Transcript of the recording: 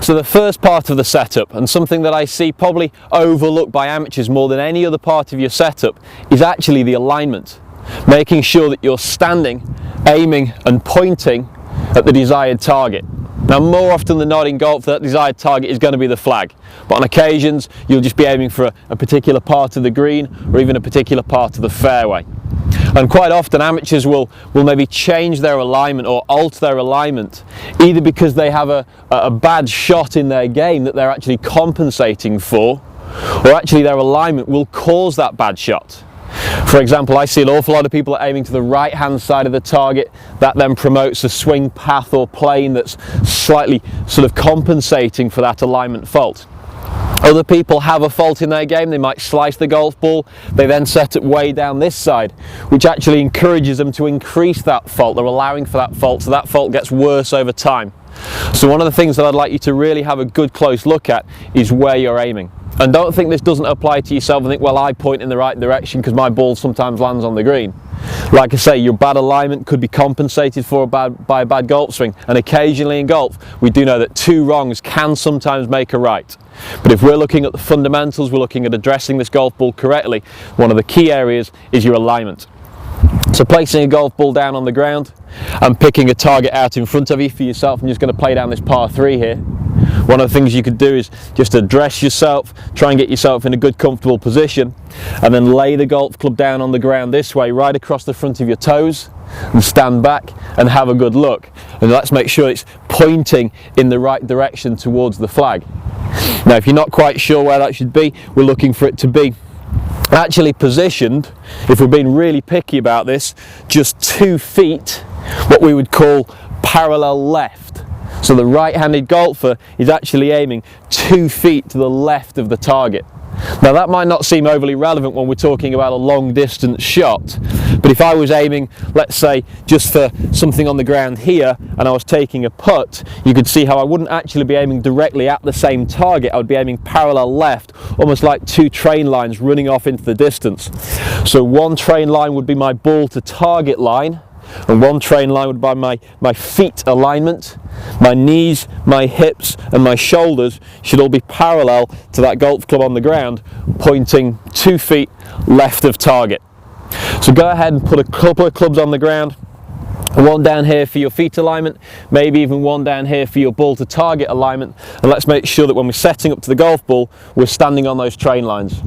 So the first part of the setup, and something that I see probably overlooked by amateurs more than any other part of your setup, is actually the alignment. Making sure that you're standing, aiming and pointing at the desired target. Now more often than not in golf, that desired target is going to be the flag, but on occasions you'll just be aiming for a particular part of the green or even a particular part of the fairway. And quite often amateurs will maybe change their alignment or alter their alignment, either because they have a bad shot in their game that they're actually compensating for, or actually their alignment will cause that bad shot. For example, I see an awful lot of people aiming to the right hand side of the target. That then promotes a swing path or plane that's slightly sort of compensating for that alignment fault. Other people have a fault in their game. They might slice the golf ball, they then set it way down this side, which actually encourages them to increase that fault. They're allowing for that fault, so that fault gets worse over time. So one of the things that I'd like you to really have a good close look at is where you're aiming. And don't think this doesn't apply to yourself and think, well, I point in the right direction because my ball sometimes lands on the green. Like I say, your bad alignment could be compensated for by a bad golf swing, and occasionally in golf we do know that two wrongs can sometimes make a right. But if we're looking at the fundamentals, we're looking at addressing this golf ball correctly, one of the key areas is your alignment. So placing a golf ball down on the ground and picking a target out in front of you. For yourself, I'm just going to play down this par 3 here. One of the things you could do is just address yourself, try and get yourself in a good comfortable position, and then lay the golf club down on the ground this way, right across the front of your toes, and stand back and have a good look. And let's make sure it's pointing in the right direction towards the flag. Now if you're not quite sure where that should be, we're looking for it to be actually positioned, if we're being really picky about this, just 2 feet, what we would call parallel left. So the right-handed golfer is actually aiming 2 feet to the left of the target. Now that might not seem overly relevant when we're talking about a long distance shot, but if I was aiming, let's say, just for something on the ground here and I was taking a putt, you could see how I wouldn't actually be aiming directly at the same target. I would be aiming parallel left, almost like 2 train lines running off into the distance. So one train line would be my ball to target line, and one train line would be my feet alignment. My knees, my hips and my shoulders should all be parallel to that golf club on the ground, pointing 2 feet left of target. So go ahead and put a couple of clubs on the ground, one down here for your feet alignment, maybe even one down here for your ball to target alignment, and let's make sure that when we're setting up to the golf ball, we're standing on those train lines.